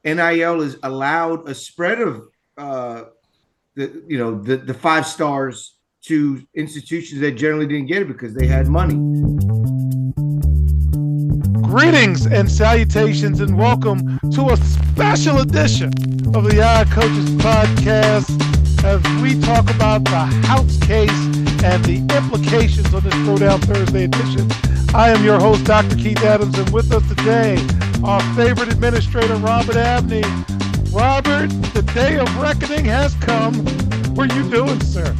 NIL has allowed a spread of the 5 stars to institutions that generally didn't get it because they had money. Greetings and salutations, and welcome to a special edition of the Odd Coaches Podcast as we talk about the House case and the implications of this Throwdown Thursday edition. I am your host, Dr. Keith Adams, and with us today, our favorite administrator, Robert Abney. Robert, the day of reckoning has come. What are you doing, sir?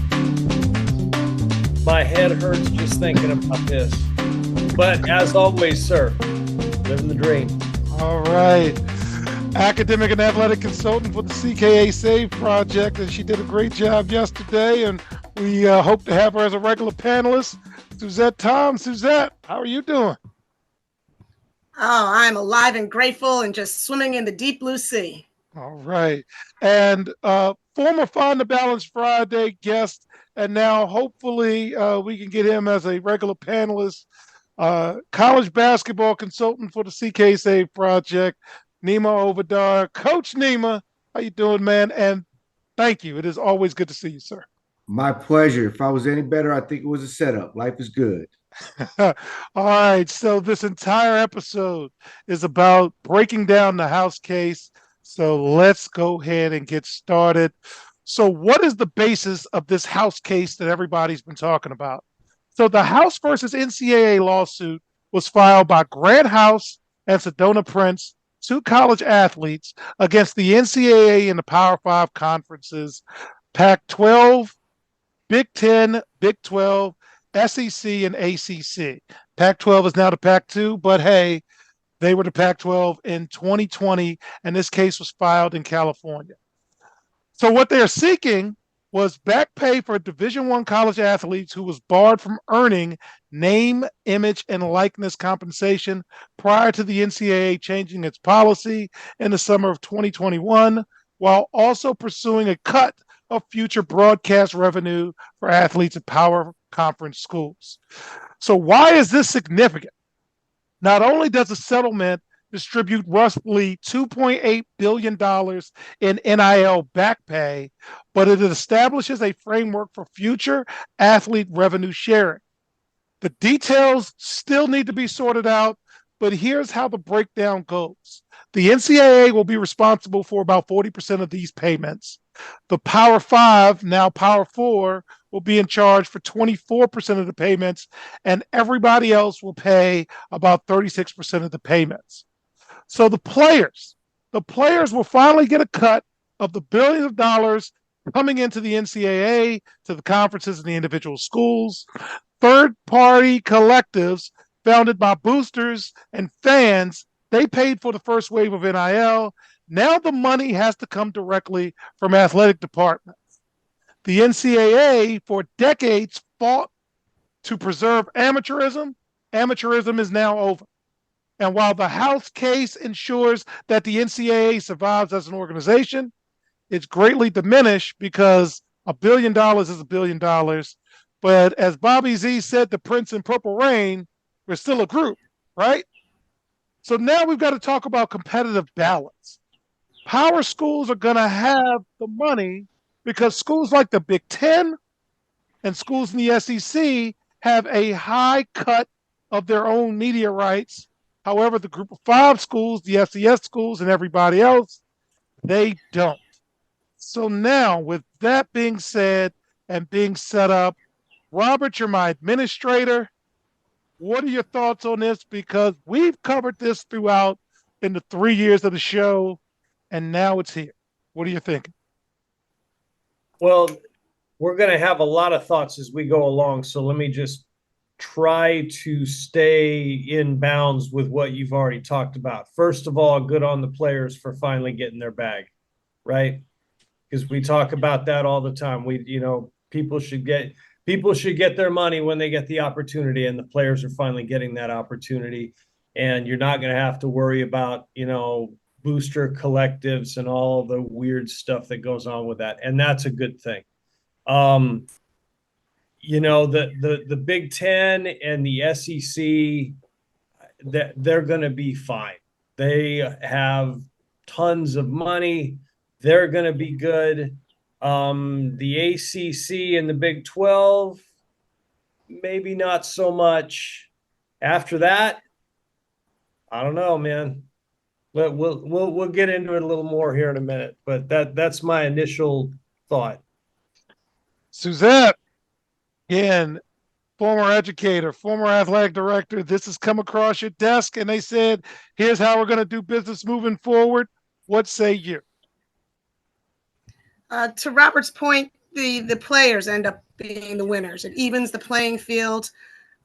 My head hurts just thinking about this. But as always, sir, living the dream. All right. Academic and athletic consultant for the CKA Save Project, and she did a great job yesterday, and we hope to have her as a regular panelist. Suzette Tom. Suzette, how are you doing? Oh, I'm alive and grateful and just swimming in the deep blue sea. All right. And former Find the Balance Friday guest, and now hopefully we can get him as a regular panelist, college basketball consultant for the CK Save Project, Nima Ovadar. Coach Nima, how you doing, man? And thank you. It is always good to see you, sir. My pleasure. If I was any better, I think it was a setup. Life is good. All right. So this entire episode is about breaking down the House case. So let's go ahead and get started. So what is the basis of this House case that everybody's been talking about? So the House versus NCAA lawsuit was filed by Grant House and Sedona Prince, two college athletes, against the NCAA and the Power Five conferences, Pac-12, Big Ten, Big 12, SEC, and ACC. Pac-12 is now the Pac-2, but hey, they were the Pac-12 in 2020, and this case was filed in California. So what they're seeking was back pay for Division I college athletes who was barred from earning name, image, and likeness compensation prior to the NCAA changing its policy in the summer of 2021, while also pursuing a cut of future broadcast revenue for athletes at power conference schools. So why is this significant? Not only does the settlement distribute roughly $2.8 billion in NIL back pay, but it establishes a framework for future athlete revenue sharing. The details still need to be sorted out, but here's how the breakdown goes. The NCAA will be responsible for about 40% of these payments. The Power Five, now Power Four, will be in charge for 24% of the payments, and everybody else will pay about 36% of the payments. So the players will finally get a cut of the billions of dollars coming into the NCAA, to the conferences and the individual schools. Third-party collectives founded by boosters and fans, they paid for the first wave of NIL. Now the money has to come directly from athletic departments. The NCAA for decades fought to preserve amateurism. Amateurism is now over. And while the House case ensures that the NCAA survives as an organization, it's greatly diminished because $1 billion is $1 billion. But as Bobby Z said to Prince in Purple Rain, we're still a group, right? So now we've got to talk about competitive balance. Power schools are going to have the money because schools like the Big Ten and schools in the SEC have a high cut of their own media rights. However, the Group of Five schools, the FCS schools, and everybody else, they don't. So now, with that being said and being set up, Robert, you're my administrator. What are your thoughts on this? Because we've covered this throughout in the 3 years of the show, and now it's here. What are you thinking? Well, we're going to have a lot of thoughts as we go along. So let me just try to stay in bounds with what you've already talked about. First of all, good on the players for finally getting their bag, right? Because we talk about that all the time. People should get their money when they get the opportunity, and the players are finally getting that opportunity. And you're not going to have to worry about, booster collectives and all the weird stuff that goes on with that. And that's a good thing. The Big Ten and the SEC, that they're going to be fine. They have tons of money. They're going to be good. The ACC and the Big 12, maybe not so much. After that, I don't know, man. But we'll get into it a little more here in a minute. But that's my initial thought. Suzette, again, former educator, former athletic director, this has come across your desk and they said, here's how we're going to do business moving forward. What say you? To Robert's point, the players end up being the winners. It evens the playing field.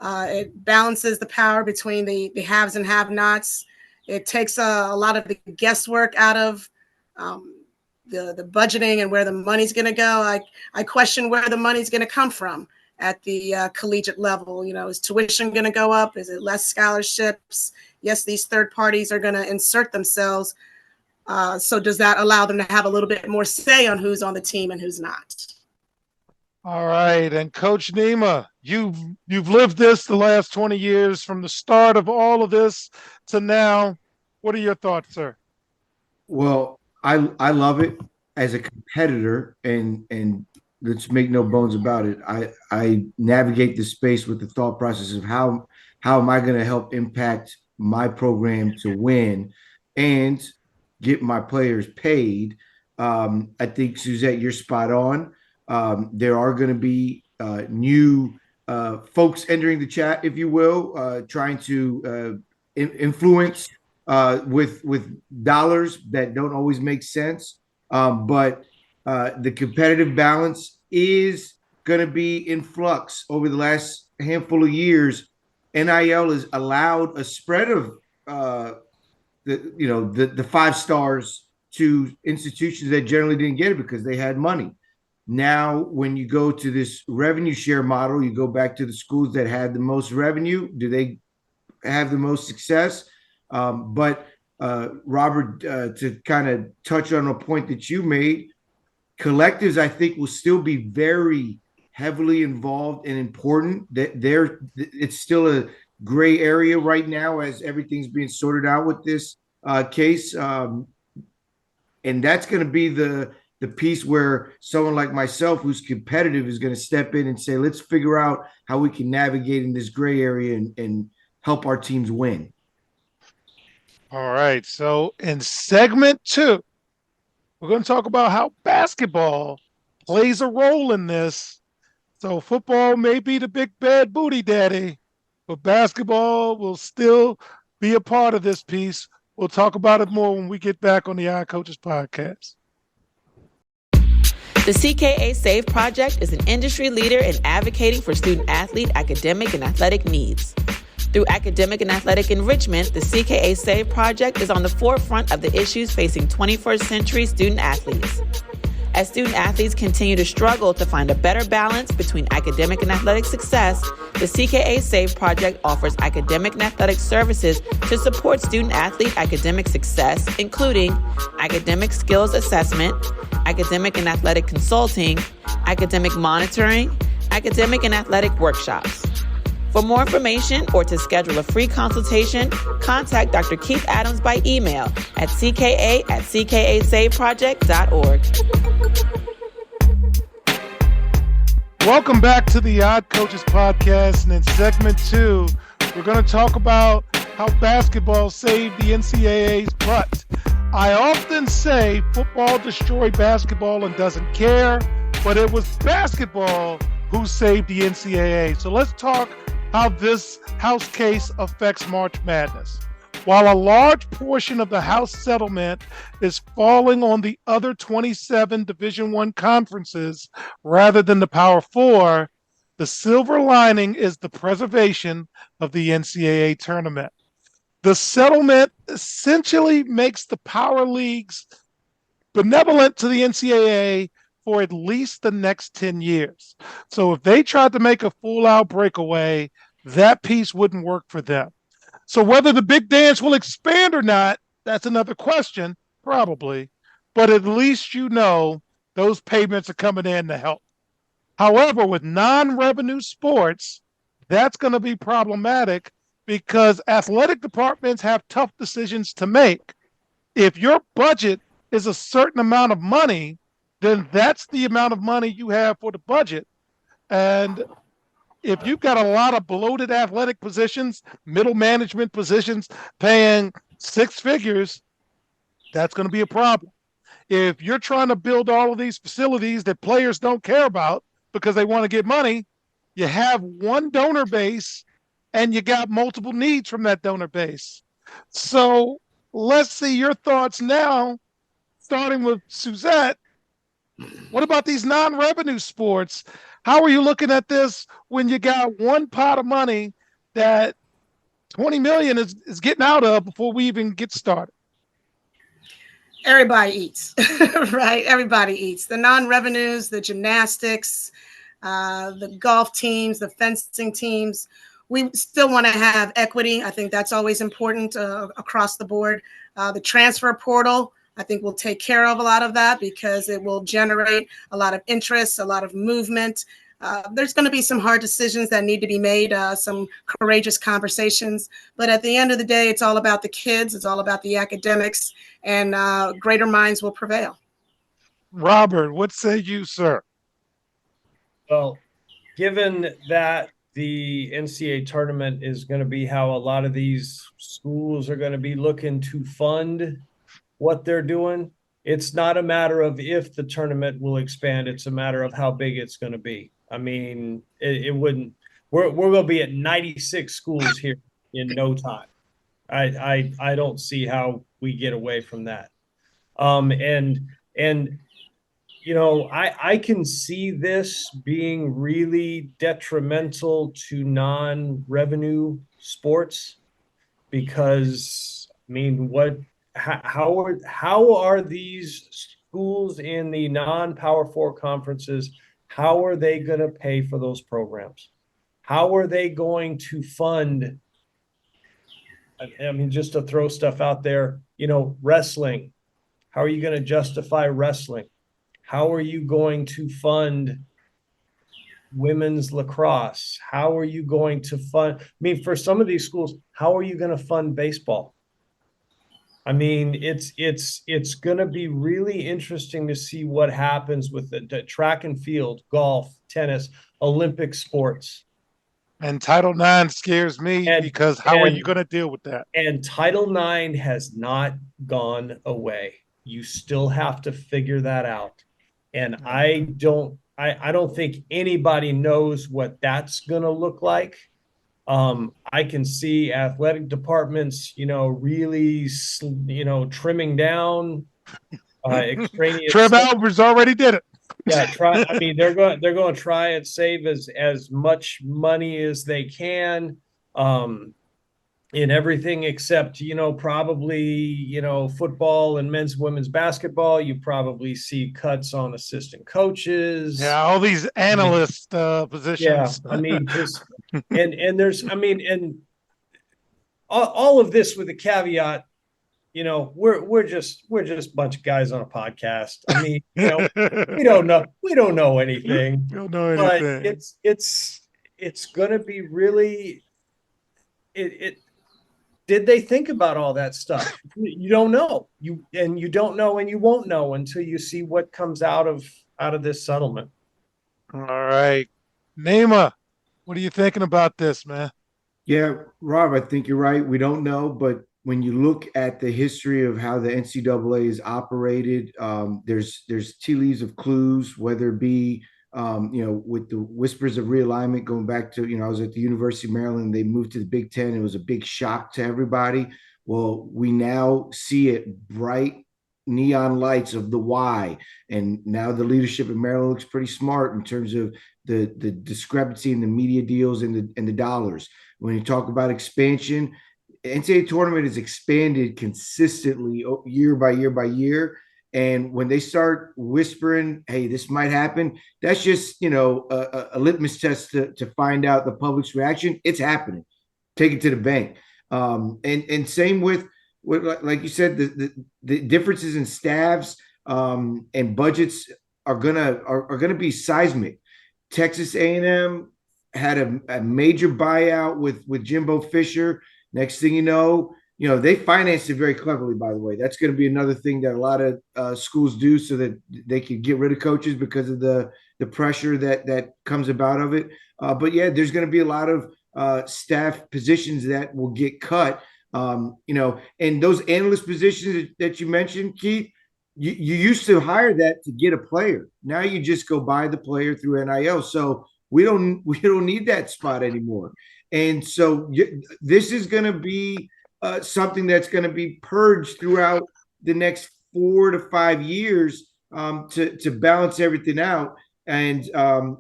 It balances the power between the haves and have-nots. It takes a lot of the guesswork out of the budgeting and where the money's going to go. I question where the money's going to come from at the collegiate level. You know, is tuition going to go up? Is it less scholarships? Yes, these third parties are going to insert themselves. So does that allow them to have a little bit more say on who's on the team and who's not? All right. And Coach Nima, you've lived this the last 20 years from the start of all of this to now. What are your thoughts, sir? Well, I love it as a competitor, and let's make no bones about it. I navigate the space with the thought process of how am I going to help impact my program to win and get my players paid. I think, Suzette, you're spot on. There are going to be new folks entering the chat, if you will, trying to influence with dollars that don't always make sense. But the competitive balance is going to be in flux over the last handful of years. NIL has allowed a spread of the 5 stars to institutions that generally didn't get it because they had money. Now, when you go to this revenue share model, you go back to the schools that had the most revenue. Do they have the most success? But Robert, to kind of touch on a point that you made, collectives, I think, will still be very heavily involved and important. It's still a gray area right now as everything's being sorted out with this case. And that's going to be the piece where someone like myself who's competitive is going to step in and say, let's figure out how we can navigate in this gray area and help our teams win. All right. So in segment 2, we're going to talk about how basketball plays a role in this. So football may be the big bad booty daddy, but basketball will still be a part of this piece. We'll talk about it more when we get back on the iCoaches podcast. The CKA SAVE Project is an industry leader in advocating for student-athlete, academic, and athletic needs. Through academic and athletic enrichment, the CKA SAVE Project is on the forefront of the issues facing 21st century student-athletes. As student-athletes continue to struggle to find a better balance between academic and athletic success, the CKA SAVE Project offers academic and athletic services to support student-athlete academic success, including academic skills assessment, academic and athletic consulting, academic monitoring, academic and athletic workshops. For more information or to schedule a free consultation, contact Dr. Keith Adams by email at cka@ckasaveproject.org. Welcome back to the Odd Coaches podcast. And in segment 2, we're going to talk about how basketball saved the NCAA's butt. I often say football destroyed basketball and doesn't care, but it was basketball who saved the NCAA. So let's talk how this House case affects March Madness. While a large portion of the House settlement is falling on the other 27 Division I conferences rather than the Power Four, the silver lining is the preservation of the NCAA tournament. The settlement essentially makes the power leagues benevolent to the NCAA for at least the next 10 years. So if they tried to make a full-out breakaway, that piece wouldn't work for them. So whether the big dance will expand or not, that's another question, probably. But at least you know those payments are coming in to help. However, with non-revenue sports, that's going to be problematic because athletic departments have tough decisions to make. If your budget is a certain amount of money, then that's the amount of money you have for the budget. And if you've got a lot of bloated athletic positions, middle management positions paying six figures, that's going to be a problem. If you're trying to build all of these facilities that players don't care about because they want to get money, you have one donor base and you got multiple needs from that donor base. So let's see your thoughts now, starting with Suzette. What about these non-revenue sports? How are you looking at this when you got one pot of money that 20 million is getting out of before we even get started? Everybody eats, right? Everybody eats. The non-revenues, the gymnastics, the golf teams, the fencing teams. We still want to have equity. I think that's always important across the board. The transfer portal, I think, will take care of a lot of that because it will generate a lot of interest, a lot of movement. There's going to be some hard decisions that need to be made, some courageous conversations. But at the end of the day, it's all about the kids. It's all about the academics, and greater minds will prevail. Robert, what say you, sir? Well, given that the NCAA tournament is going to be how a lot of these schools are going to be looking to fund what they're doing, it's not a matter of if the tournament will expand. It's a matter of how big it's going to be. I mean, it wouldn't. We're going to be at 96 schools here in no time. I don't see how we get away from that. And you know, I can see this being really detrimental to non-revenue sports because, I mean, how are these schools in the non-Power Four conferences, how are they going to pay for those programs? How are they going to fund? I mean, just to throw stuff out there, you know, wrestling. How are you going to justify wrestling? How are you going to fund women's lacrosse? How are you going to fund? I mean, for some of these schools, how are you going to fund baseball? I mean, it's going to be really interesting to see what happens with the track and field, golf, tennis, Olympic sports. And Title IX scares me because how are you going to deal with that? And Title IX has not gone away. You still have to figure that out. And I don't think anybody knows what that's going to look like. I can see athletic departments, you know, really, you know, trimming down extraneous. Trev Alberts already did it. Yeah, I mean, they're going to try and save as much money as they can in everything except, you know, probably, you know, football and men's and women's basketball. You probably see cuts on assistant coaches. Yeah, all these analyst positions. Yeah, I mean, just and there's, I mean, and all of this with a caveat. You know, we're just a bunch of guys on a podcast. I mean, you know, we don't know anything. You don't know anything. But it's gonna be really did they think about all that stuff? You don't know. You don't know, and you won't know until you see what comes out of this settlement. All right. Nema, what are you thinking about this, man? Yeah, Rob, I think you're right. We don't know, but when you look at the history of how the NCAA is operated, there's tea leaves of clues, whether it be, you know, with the whispers of realignment going back to, you know, I was at the University of Maryland, they moved to the Big Ten. It was a big shock to everybody. Well, we now see it bright neon lights of the why. And now the leadership in Maryland looks pretty smart in terms of the discrepancy in the media deals and the dollars. When you talk about expansion, NCAA tournament is expanded consistently year by year by year. And when they start whispering, hey, this might happen, that's just, you know, a litmus test to find out the public's reaction. It's happening. Take it to the bank. And same with like you said, the differences in staffs and budgets are gonna be seismic. Texas A&M had a major buyout with Jimbo Fisher. Next thing you know, they financed it very cleverly, by the way. That's going to be another thing that a lot of schools do so that they can get rid of coaches because of the pressure that comes about of it. But yeah, there's going to be a lot of staff positions that will get cut. And those analyst positions that you mentioned, Keith, you used to hire that to get a player. Now you just go buy the player through NIL. So we don't need that spot anymore. And so this is going to be something that's going to be purged throughout the next 4 to 5 years to balance everything out. And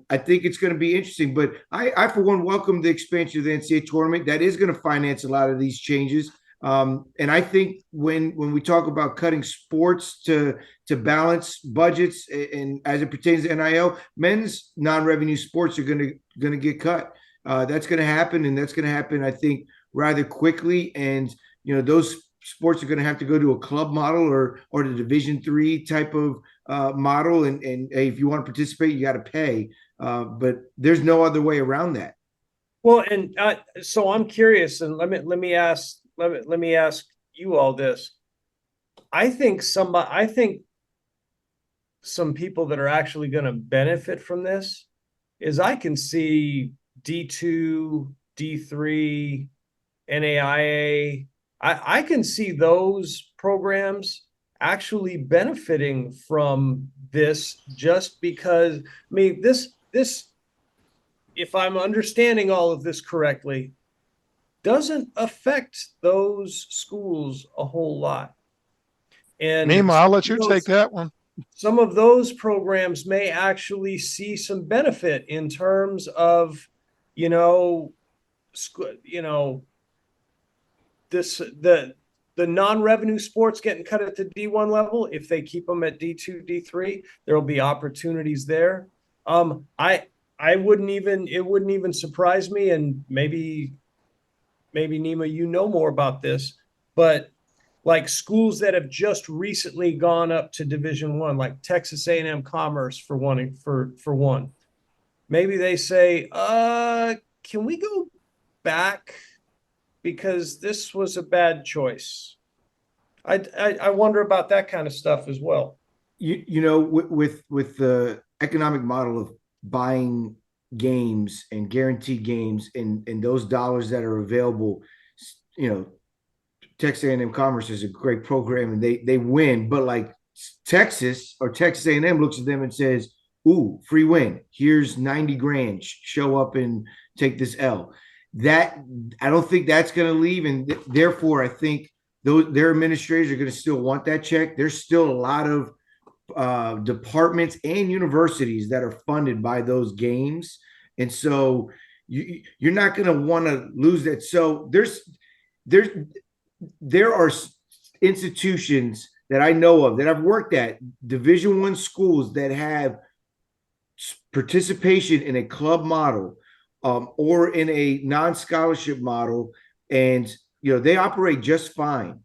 I think it's going to be interesting. But I, for one, welcome the expansion of the NCAA tournament. That is going to finance a lot of these changes. And I think when we talk about cutting sports to balance budgets and as it pertains to NIL, men's non-revenue sports are going to get cut. That's going to happen, and that's going to happen, I think, rather quickly. And those sports are going to have to go to a club model or the Division III type of model. And hey, if you want to participate, you got to pay. But there's no other way around that. Well, and so I'm curious, and let me ask you all this. I think some people that are actually going to benefit from this is I can see D2, D3, NAIA. I can see those programs actually benefiting from this just because, this, if I'm understanding all of this correctly, doesn't affect those schools a whole lot. And Nima, I'll let you take that one. Some of those programs may actually see some benefit in terms of, the non-revenue sports getting cut at the D1 level. If they keep them at D2, D3, there'll be opportunities there. It wouldn't even surprise me, and maybe Nima, more about this, but like schools that have just recently gone up to Division I, like Texas A&M Commerce for one, maybe they say, can we go back because this was a bad choice? I wonder about that kind of stuff as well. With the economic model of buying games and guaranteed games and those dollars that are available, Texas A&M Commerce is a great program and they win, but like Texas or Texas A&M looks at them and says, ooh, free win. Here's 90 grand. Show up and take this L. That I don't think that's going to leave. And therefore, I think their administrators are going to still want that check. There's still a lot of departments and universities that are funded by those games. And so you're not going to want to lose that. So there are institutions that I know of that I've worked at, Division I schools that have participation in a club model or in a non-scholarship model, and they operate just fine.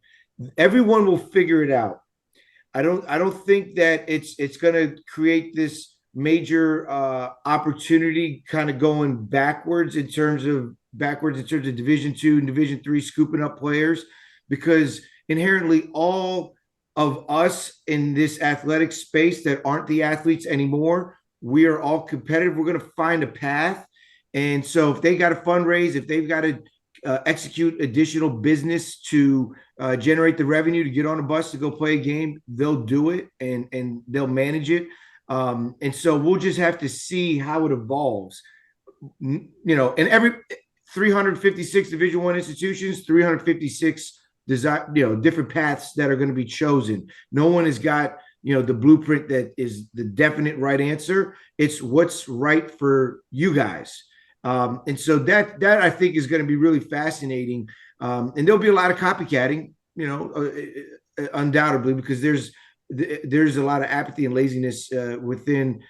Everyone will figure it out. I don't think that it's going to create this major opportunity kind of going backwards in terms of Division II and Division III scooping up players, because inherently all of us in this athletic space that aren't the athletes anymore, we are all competitive. We're going to find a path. And so if they got to fundraise, if they've got to execute additional business to generate the revenue to get on a bus to go play a game, they'll do it and they'll manage it. And so we'll just have to see how it evolves. And every 356 Division I institutions, 356 different paths that are going to be chosen. No one has got the blueprint that is the definite right answer. It's what's right for you guys. And so that I think is going to be really fascinating. And there'll be a lot of copycatting, undoubtedly, because there's a lot of apathy and laziness within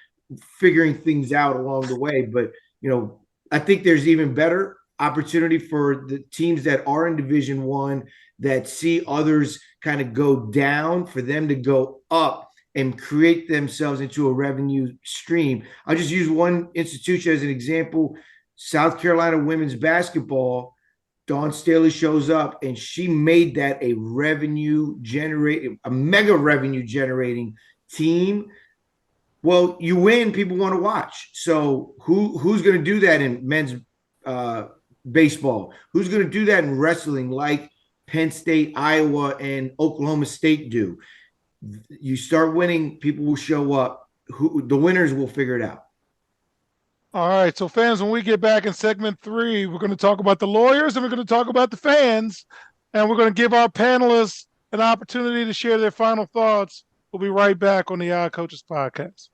figuring things out along the way. But, I think there's even better opportunity for the teams that are in Division I that see others kind of go down, for them to go up and create themselves into a revenue stream. I'll just use one institution as an example. South Carolina women's basketball Dawn Staley shows up and she made that a mega revenue generating team. Well, you win, people want to watch. So who's going to do that in men's baseball? Who's going to do that in wrestling like Penn State, Iowa, and Oklahoma State do? You start winning, people will show up. The winners will figure it out. All right, so fans, when we get back in segment 3, we're going to talk about the lawyers and we're going to talk about the fans, and we're going to give our panelists an opportunity to share their final thoughts. We'll be right back on the Odd Coaches Podcast.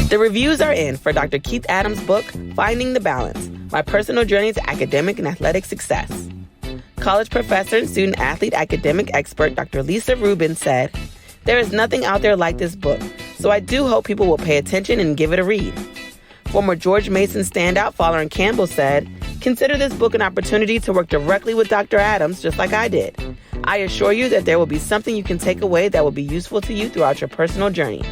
The reviews are in for Dr. Keith Adams' book, Finding the Balance, My Personal Journey to Academic and Athletic Success. College professor and student athlete academic expert Dr. Lisa Rubin said, "There is nothing out there like this book, so I do hope people will pay attention and give it a read." Former George Mason standout Fowler Campbell said, "Consider this book an opportunity to work directly with Dr. Adams, just like I did. I assure you that there will be something you can take away that will be useful to you throughout your personal journey."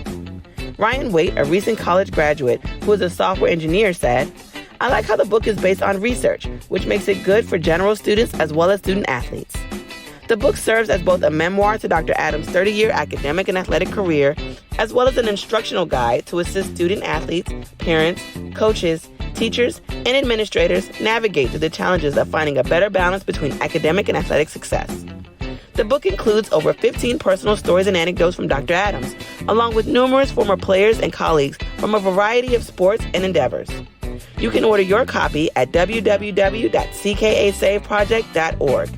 Ryan Waite, a recent college graduate who is a software engineer, said, "I like how the book is based on research, which makes it good for general students as well as student athletes." The book serves as both a memoir to Dr. Adams' 30-year academic and athletic career, as well as an instructional guide to assist student athletes, parents, coaches, teachers, and administrators navigate through the challenges of finding a better balance between academic and athletic success. The book includes over 15 personal stories and anecdotes from Dr. Adams, along with numerous former players and colleagues from a variety of sports and endeavors. You can order your copy at www.ckasaveproject.org.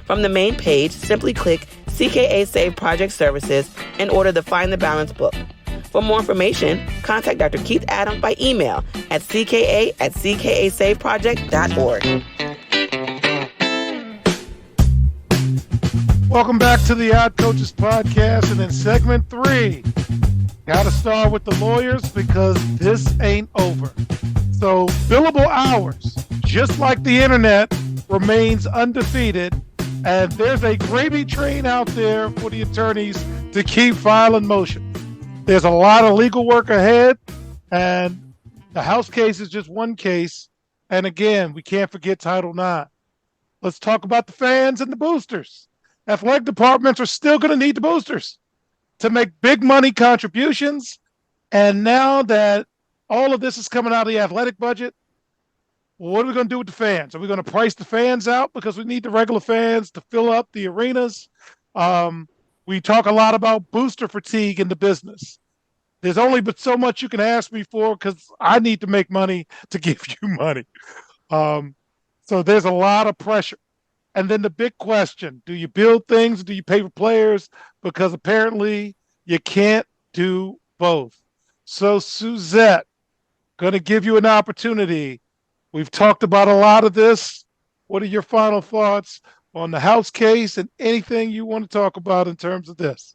From the main page, simply click CKA Save Project Services and order the Find the Balance book. For more information, contact Dr. Keith Adams by email at cka@ckasaveproject.org. Welcome back to the Odd Coaches Podcast, and in segment 3, got to start with the lawyers because this ain't over. So billable hours, just like the internet, remains undefeated, and there's a gravy train out there for the attorneys to keep filing motion. There's a lot of legal work ahead, and the House case is just one case. And again, we can't forget Title IX. Let's talk about the fans and the boosters. Athletic departments are still going to need the boosters to make big money contributions. And now that all of this is coming out of the athletic budget, what are we going to do with the fans? Are we going to price the fans out because we need the regular fans to fill up the arenas? We talk a lot about booster fatigue in the business. There's only but so much you can ask me for because I need to make money to give you money. So there's a lot of pressure. And then the big question, do you build things? Or do you pay for players? Because apparently you can't do both. So Suzette, going to give you an opportunity. We've talked about a lot of this. What are your final thoughts on the House case and anything you want to talk about in terms of this?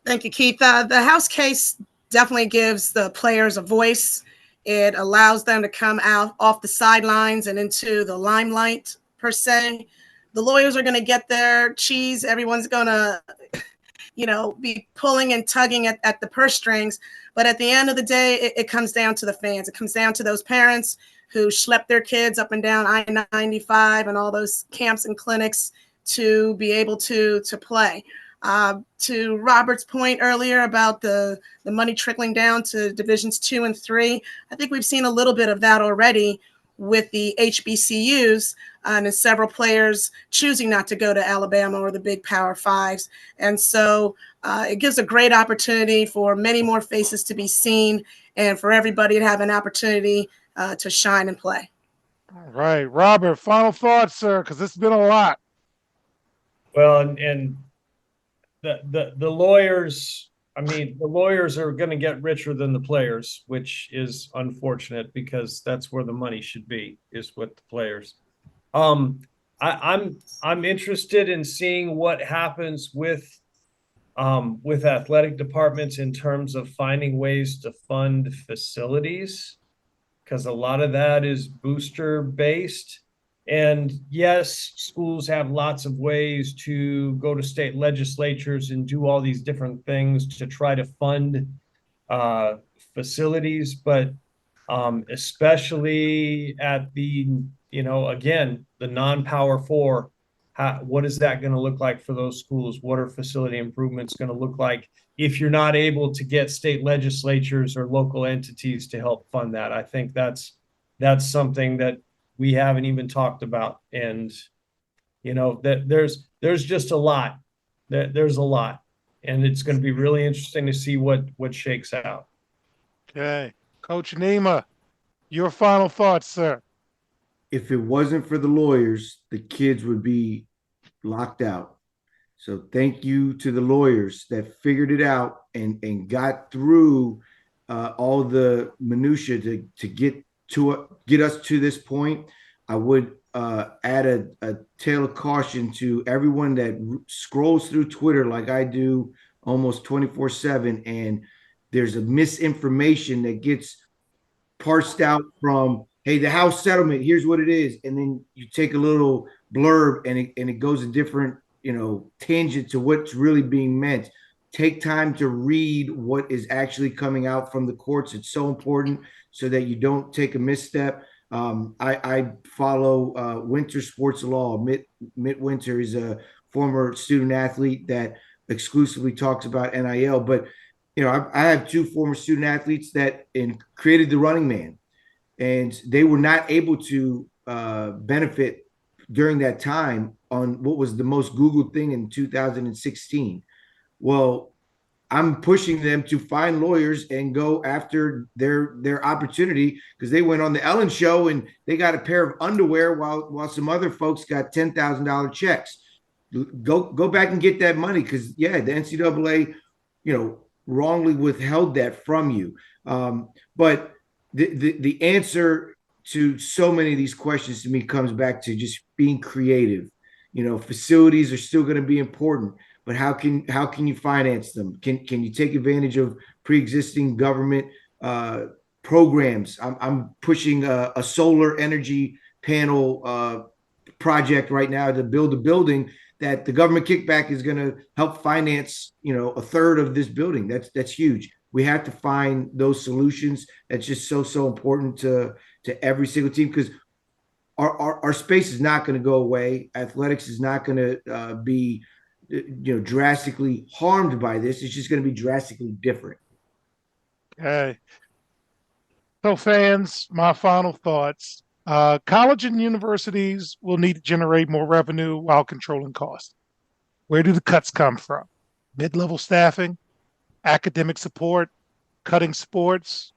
Thank you, Keith. The House case definitely gives the players a voice. It allows them to come out off the sidelines and into the limelight, per se. The lawyers are going to get their cheese. Everyone's going to, be pulling and tugging at the purse strings. But at the end of the day, it comes down to the fans. It comes down to those parents who schlep their kids up and down I-95 and all those camps and clinics to be able to play. To Robert's point earlier about the money trickling down to divisions 2 and 3, I think we've seen a little bit of that already with the HBCUs and several players choosing not to go to Alabama or the big Power Fives. And so it gives a great opportunity for many more faces to be seen and for everybody to have an opportunity to shine and play. All right, Robert, final thoughts, sir, because it's been a lot. Well, and the lawyers, the lawyers are going to get richer than the players, which is unfortunate because that's where the money should be, is with the players. I'm interested in seeing what happens with athletic departments in terms of finding ways to fund facilities, because a lot of that is booster based. And yes, schools have lots of ways to go to state legislatures and do all these different things to try to fund facilities, but especially at the again, the non-Power 4, what is that going to look like for those schools? What are facility improvements going to look like if you're not able to get state legislatures or local entities to help fund that? I think that's something that we haven't even talked about. And, that there's just a lot. There's a lot. And it's going to be really interesting to see what shakes out. Okay. Coach Nima, your final thoughts, sir. If it wasn't for the lawyers, the kids would be locked out. So thank you to the lawyers that figured it out and got through all the minutia to get us to this point. I would add a tale of caution to everyone that scrolls through Twitter like I do almost 24/7, and there's a misinformation that gets parsed out from, hey, the house settlement, here's what it is, and then you take a little blurb and it goes a different tangent to what's really being meant. Take time to read what is actually coming out from the courts. It's so important so that you don't take a misstep. I follow Winter Sports Law. Mitt Winter is a former student athlete that exclusively talks about NIL. But I have two former student athletes that created the Running Man, and they were not able to benefit during that time on what was the most Googled thing in 2016. Well, I'm pushing them to find lawyers and go after their opportunity, because they went on the Ellen show and they got a pair of underwear while some other folks got $10,000 checks. Go back and get that money, because the NCAA, wrongly withheld that from you. But the answer to so many of these questions to me comes back to just being creative. Facilities are still going to be important, but how can you finance them? Can you take advantage of pre-existing government programs? I'm pushing a solar energy panel project right now to build a building that the government kickback is going to help finance, a third of this building. That's huge. We have to find those solutions. That's just so important to every single team, because our space is not going to go away. Athletics is not going to be drastically harmed by this. It's just going to be drastically different. Okay. So fans, my final thoughts. College and universities will need to generate more revenue while controlling costs. Where do the cuts come from? Mid-level staffing, academic support, cutting sports.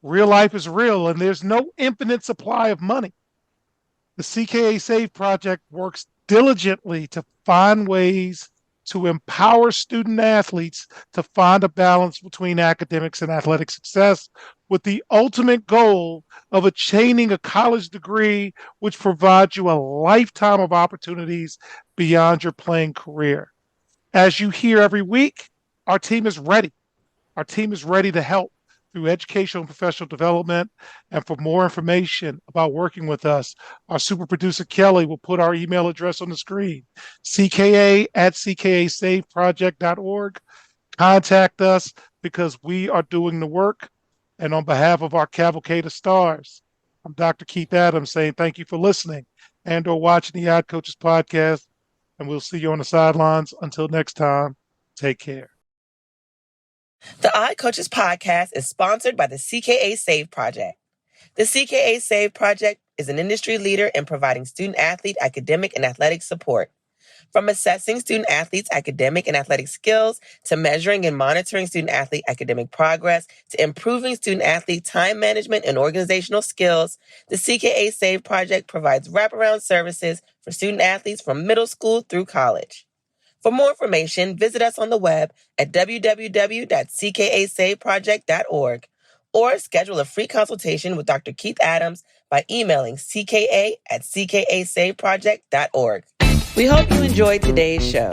Real life is real, and there's no infinite supply of money. The CKA Save Project works diligently to find ways to empower student athletes to find a balance between academics and athletic success, with the ultimate goal of attaining a college degree which provides you a lifetime of opportunities beyond your playing career. As you hear every week, our team is ready. Our team is ready to help through educational and professional development. And for more information about working with us, our super producer Kelly will put our email address on the screen, ckA@ckasaveproject.org. Contact us, because we are doing the work. And on behalf of our cavalcade of stars, I'm Dr. Keith Adams saying thank you for listening and or watching the Odd Coaches podcast. And we'll see you on the sidelines. Until next time, take care. The Odd Coaches podcast is sponsored by the CKA Save Project. The CKA Save Project is an industry leader in providing student-athlete academic and athletic support. From assessing student-athletes' academic and athletic skills, to measuring and monitoring student-athlete academic progress, to improving student-athlete time management and organizational skills, the CKA Save Project provides wraparound services for student-athletes from middle school through college. For more information, visit us on the web at www.ckasaveproject.org or schedule a free consultation with Dr. Keith Adams by emailing cka@ckasaveproject.org. We hope you enjoyed today's show.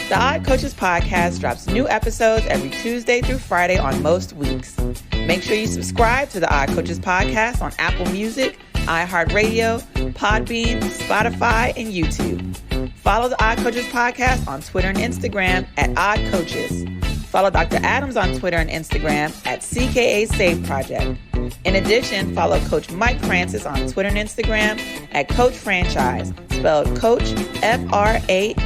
The Odd Coaches podcast drops new episodes every Tuesday through Friday on most weeks. Make sure you subscribe to the Odd Coaches podcast on Apple Music, iHeartRadio, Podbean, Spotify, and YouTube. Follow the Odd Coaches podcast on Twitter and Instagram @OddCoaches. Follow Dr. Adams on Twitter and Instagram @CKA Save Project. In addition, follow Coach Mike Francis on Twitter and Instagram at Coach Franchise, spelled Coach Franchize.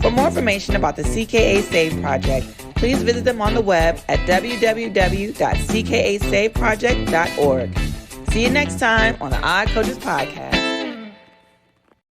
For more information about the CKA Save Project, please visit them on the web at www.ckasaveproject.org. See you next time on the Odd Coaches Podcast.